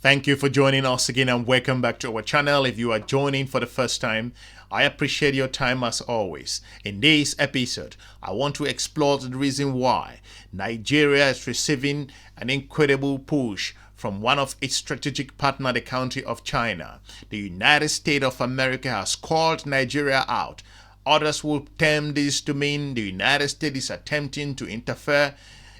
Thank you for joining us again and welcome back to our channel. If you are joining for the first time, I appreciate your time as always. In this episode, I want to explore the reason why Nigeria is receiving an incredible push from one of its strategic partners, the country of China. The United States of America has called Nigeria out. Others will term this to mean the United States is attempting to interfere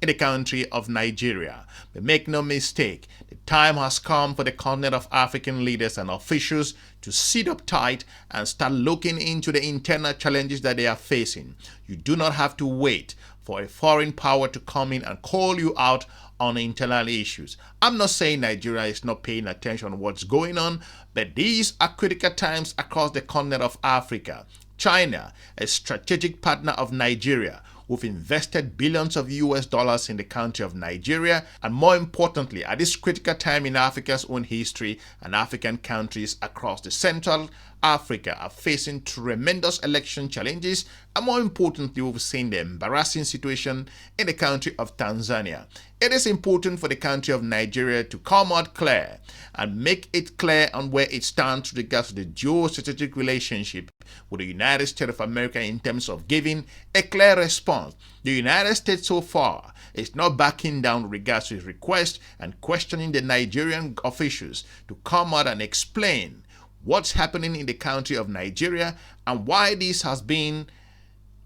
in the country of Nigeria. But make no mistake, the time has come for the continent of African leaders and officials to sit up tight and start looking into the internal challenges that they are facing. You do not have to wait for a foreign power to come in and call you out on internal issues. I'm not saying Nigeria is not paying attention to what's going on, but these are critical times across the continent of Africa. China, a strategic partner of Nigeria, who've invested billions of US dollars in the country of Nigeria, and more importantly, at this critical time in Africa's own history, and African countries across the Central Africa are facing tremendous election challenges, and more importantly, we've seen the embarrassing situation in the country of Tanzania. It is important for the country of Nigeria to come out clear and make it clear on where it stands with regards to the geostrategic relationship with the United States of America in terms of giving a clear response. The United States so far is not backing down with regards to its request and questioning the Nigerian officials to come out and explain what's happening in the country of Nigeria and why this has been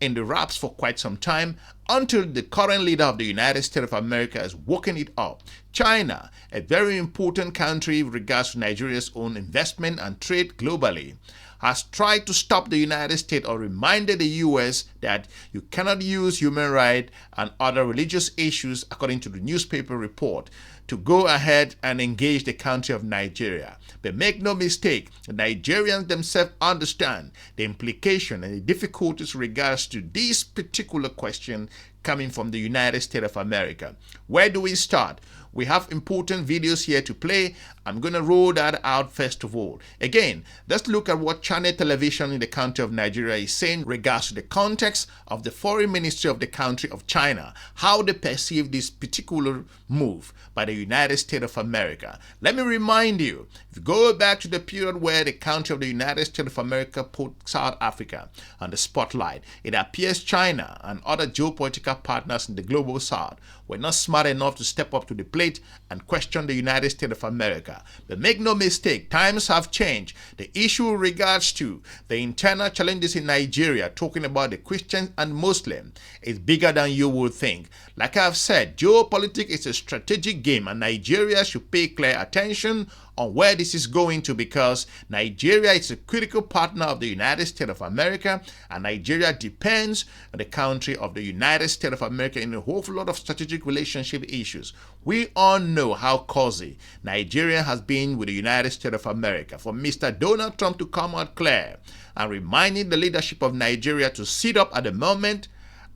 in the wraps for quite some time until the current leader of the United States of America has woken it up. China, a very important country with regards to Nigeria's own investment and trade globally, has tried to stop the United States or reminded the US that you cannot use human rights and other religious issues, according to the newspaper report, to go ahead and engage the country of Nigeria. But make no mistake, the Nigerians themselves understand the implication and the difficulties with regards to this particular question coming from the United States of America. Where do we start? We have important videos here to play. I'm going to roll that out first of all. Again, let's look at what Channel Television in the country of Nigeria is saying in regards to the context of the foreign ministry of the country of China, how they perceive this particular move by the United States of America. Let me remind you, if you go back to the period where the country of the United States of America put South Africa on the spotlight, it appears China and other geopolitical partners in the global South were not smart enough to step up to the plate and question the United States of America. But make no mistake, times have changed. The issue in regards to the internal challenges in Nigeria, talking about the Christians and Muslins, is bigger than you would think. Like I've said, geopolitics is a strategic game and Nigeria should pay clear attention on where this is going to, because Nigeria is a critical partner of the United States of America, and Nigeria depends on the country of the United States of America in a whole lot of strategic relationship issues. We all know how cozy Nigeria has been with the United States of America. For Mr. Donald Trump to come out clear and reminding the leadership of Nigeria to sit up at the moment,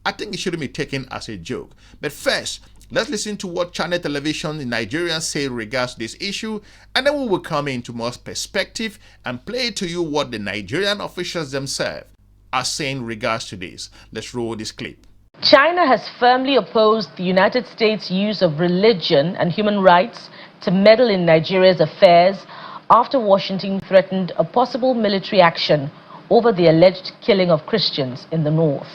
I think it shouldn't be taken as a joke. But first, let's listen to what Channel Television in Nigeria say in regards to this issue, and then we will come into more perspective and play to you what the Nigerian officials themselves are saying in regards to this. Let's roll this clip. China has firmly opposed the United States' use of religion and human rights to meddle in Nigeria's affairs after Washington threatened a possible military action over the alleged killing of Christians in the north.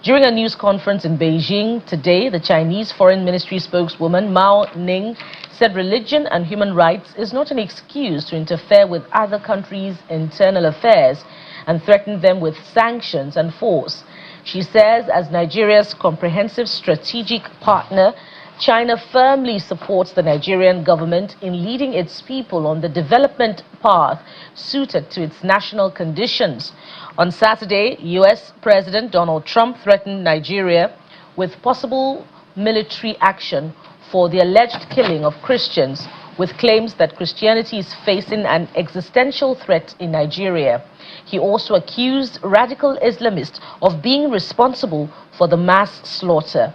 During a news conference in Beijing today, the Chinese Foreign Ministry spokeswoman Mao Ning said religion and human rights is not an excuse to interfere with other countries' internal affairs and threatened them with sanctions and force. She says, as Nigeria's comprehensive strategic partner, China firmly supports the Nigerian government in leading its people on the development path suited to its national conditions. On Saturday, US President Donald Trump threatened Nigeria with possible military action for the alleged killing of Christians, with claims that Christianity is facing an existential threat in Nigeria. He also accused radical Islamists of being responsible for the mass slaughter.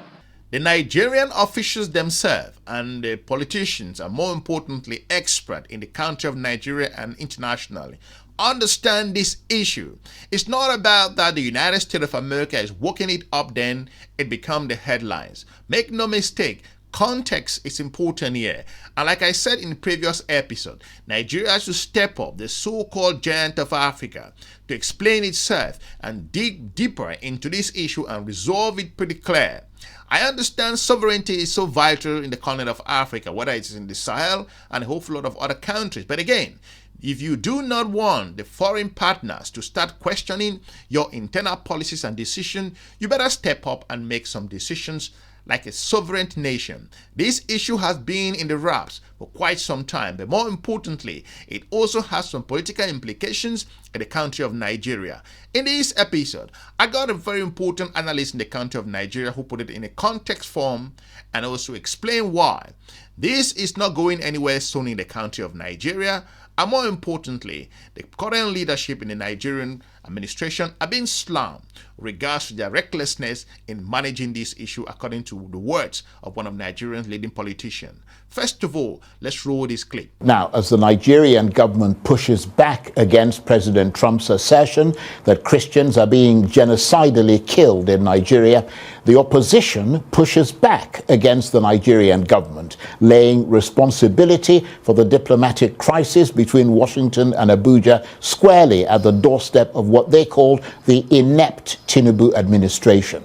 The Nigerian officials themselves and the politicians, and more importantly, experts in the country of Nigeria and internationally, understand this issue. It's not about that the United States of America is working it up, then it becomes the headlines. Make no mistake, Context is important here. And like I said in the previous episode, Nigeria has to step up, the so-called giant of Africa, to explain itself and dig deeper into this issue and resolve it pretty clear. I understand sovereignty is so vital in the continent of Africa, whether it's in the Sahel and a whole lot of other countries. But again, if you do not want the foreign partners to start questioning your internal policies and decisions, you better step up and make some decisions like a sovereign nation. This issue has been in the wraps for quite some time, but more importantly, it also has some political implications in the country of Nigeria. In this episode, I got a very important analyst in the country of Nigeria who put it in a context form and also explain why this is not going anywhere soon in the country of Nigeria. And more importantly, the current leadership in the Nigerian administration are being slammed regards to their recklessness in managing this issue, according to the words of one of Nigeria's leading politicians. First of all, let's roll this clip. Now, as the Nigerian government pushes back against President Trump's assertion that Christians are being genocidally killed in Nigeria, the opposition pushes back against the Nigerian government, laying responsibility for the diplomatic crisis between Washington and Abuja squarely at the doorstep of what they called the inept Tinubu administration.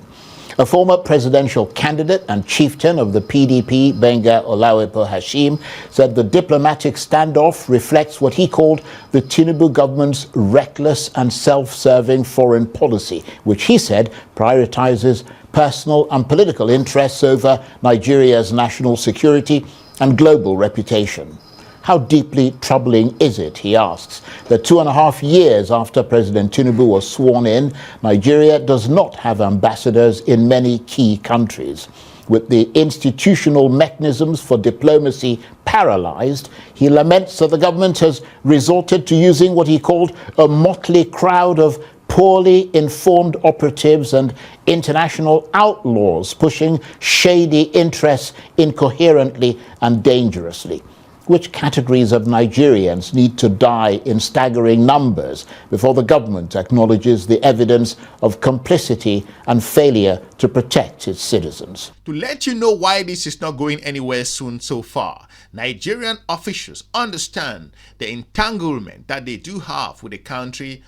A former presidential candidate and chieftain of the PDP, Benga Olawepo Hashim, said the diplomatic standoff reflects what he called the Tinubu government's reckless and self-serving foreign policy, which he said prioritizes personal and political interests over Nigeria's national security and global reputation. How deeply troubling is it, he asks, that 2.5 years after President Tinubu was sworn in, Nigeria does not have ambassadors in many key countries. With the institutional mechanisms for diplomacy paralyzed, he laments that the government has resorted to using what he called a motley crowd of poorly informed operatives and international outlaws pushing shady interests incoherently and dangerously. Which categories of Nigerians need to die in staggering numbers before the government acknowledges the evidence of complicity and failure to protect its citizens? To let you know why this is not going anywhere soon so far, Nigerian officials understand the entanglement that they do have with the country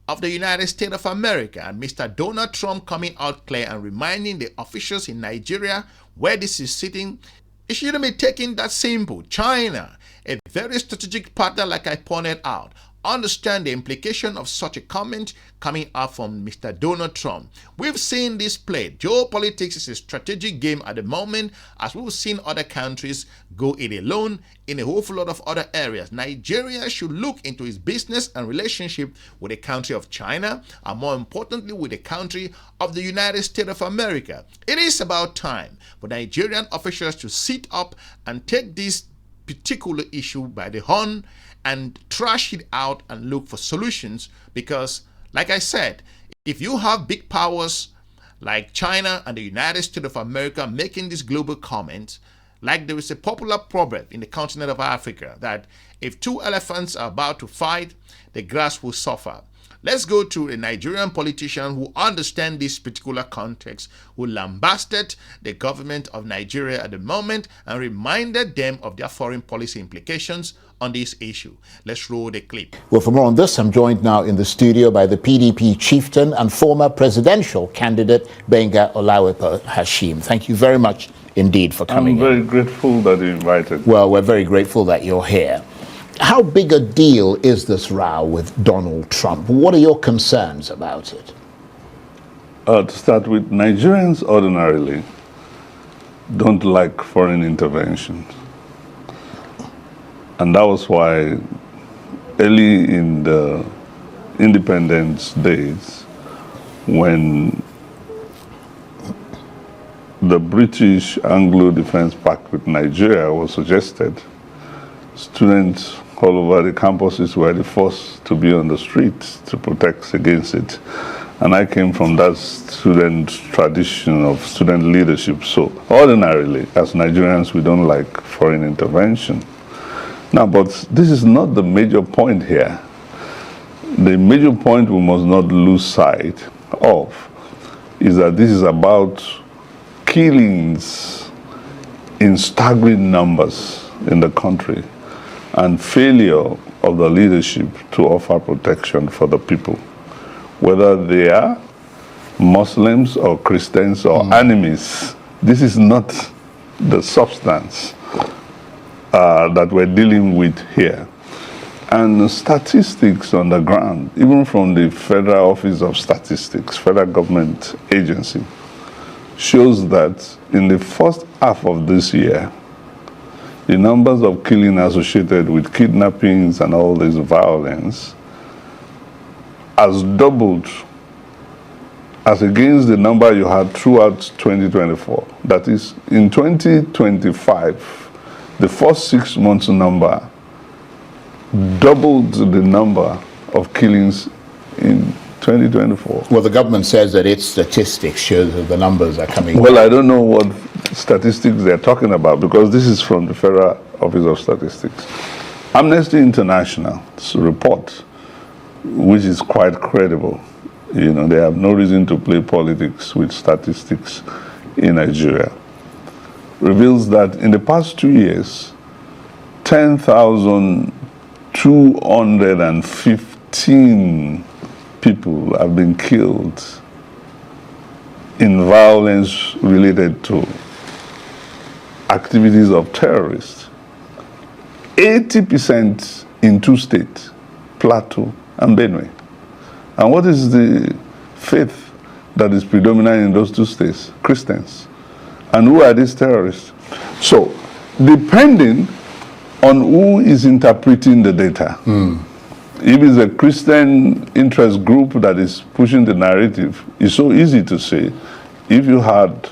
of the United States of America, and Mr. Donald Trump coming out clear and reminding the officials in Nigeria where this is sitting. It shouldn't be taken that simple. China, a very strategic partner like I pointed out, understand the implication of such a comment coming out from Mr. Donald Trump. We've seen this played. Geopolitics is a strategic game at the moment, as we've seen other countries go it alone in a whole lot of other areas. Nigeria should look into its business and relationship with the country of China, and more importantly with the country of the United States of America. It is about time for Nigerian officials to sit up and take this particular issue by the horn and trash it out and look for solutions, because like I said, if you have big powers like China and the United States of America making these global comments, like there is a popular proverb in the continent of Africa that if two elephants are about to fight, the grass will suffer. Let's go to a Nigerian politician who understands this particular context, who lambasted the government of Nigeria at the moment and reminded them of their foreign policy implications on this issue. Let's roll the clip. Well, for more on this, I'm joined now in the studio by the PDP chieftain and former presidential candidate, Benga Olawepo Hashim. Thank you very much indeed for coming in. I'm very grateful that you invited me. Well, we're very grateful that you're here. How big a deal is this row with Donald Trump? What are your concerns about it? To start with, Nigerians ordinarily don't like foreign intervention. And that was why early in the independence days, when the British Anglo Defence Pact with Nigeria was suggested, students all over the campuses were the first to be on the streets to protect against it. And I came from that student tradition of student leadership. So ordinarily, as Nigerians, we don't like foreign intervention. Now, but this is not the major point here. The major point we must not lose sight of is that this is about killings in staggering numbers in the country, and failure of the leadership to offer protection for the people, whether they are Muslims or Christians or enemies. This is not the substance that we're dealing with here. And statistics on the ground, even from the Federal Office of Statistics, federal government agency, shows that in the first half of this year, the numbers of killing associated with kidnappings and all this violence has doubled as against the number you had throughout 2024. That is, in 2025, the first 6 months number doubled the number of killings in 2024. Well, the government says that its statistics show that the numbers are coming Well, down. I don't know what statistics they're talking about, because this is from the Federal Office of Statistics. Amnesty International's report, which is quite credible, you know, they have no reason to play politics with statistics in Nigeria, reveals that in the past 2 years, 10,215 people have been killed in violence related to activities of terrorists. 80% in 2 states, Plateau and Benue. And what is the faith that is predominant in those 2 states? Christians. And who are these terrorists? So, depending on who is interpreting the data, if it's a Christian interest group that is pushing the narrative, it's so easy to say, if you had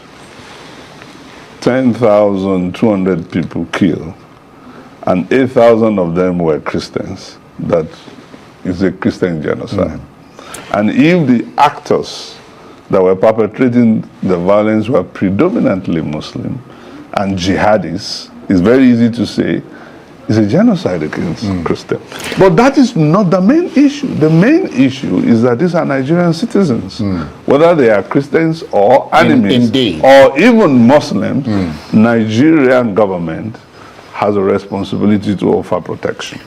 10,200 people killed and 8,000 of them were Christians, that is a Christian genocide. And if the actors that were perpetrating the violence were predominantly Muslim and jihadis, it's very easy to say it's a genocide against Christians. But that is not the main issue. The main issue is that these are Nigerian citizens, whether they are Christians or enemies, Indeed. or even Muslims. Nigerian government has a responsibility to offer protection.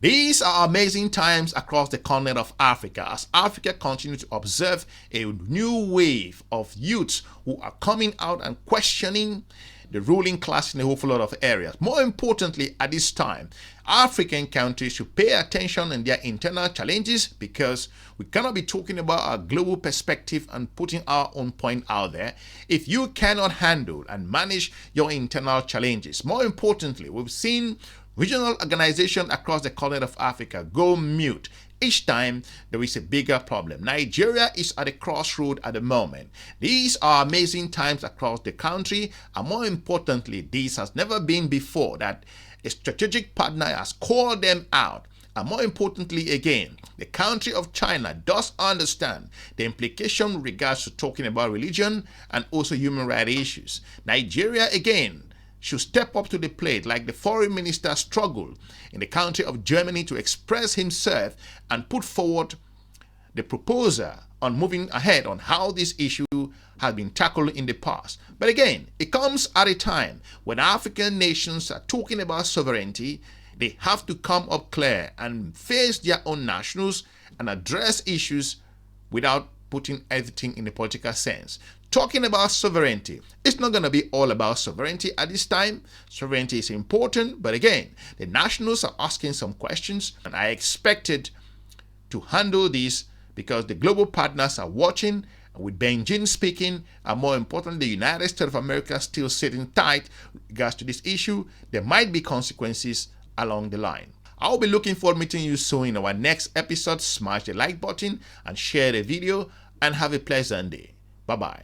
These are amazing times across the continent of Africa as Africa continues to observe a new wave of youths who are coming out and questioning the ruling class in a whole lot of areas. More importantly, at this time, African countries should pay attention in their internal challenges, because we cannot be talking about our global perspective and putting our own point out there if you cannot handle and manage your internal challenges. More importantly, we've seen regional organizations across the continent of Africa go mute each time there is a bigger problem. Nigeria is at a crossroad at the moment. These are amazing times across the country, and more importantly, this has never been before that a strategic partner has called them out. And more importantly, again, the country of China does understand the implication with regards to talking about religion and also human rights issues. Nigeria, again, should step up to the plate like the foreign minister struggled in the country of Germany to express himself and put forward the proposal on moving ahead on how this issue has been tackled in the past. But again, it comes at a time when African nations are talking about sovereignty. They have to come up clear and face their own nationals and address issues without putting everything in the political sense. Talking about sovereignty, it's not going to be all about sovereignty at this time. Sovereignty is important, but again, the nationals are asking some questions, and I expected to handle this because the global partners are watching, with Beijing speaking, and more importantly, the United States of America still sitting tight with regards to this issue. There might be consequences along the line. I'll be looking forward to meeting you soon in our next episode. Smash the like button and share the video, and have a pleasant day. Bye-bye.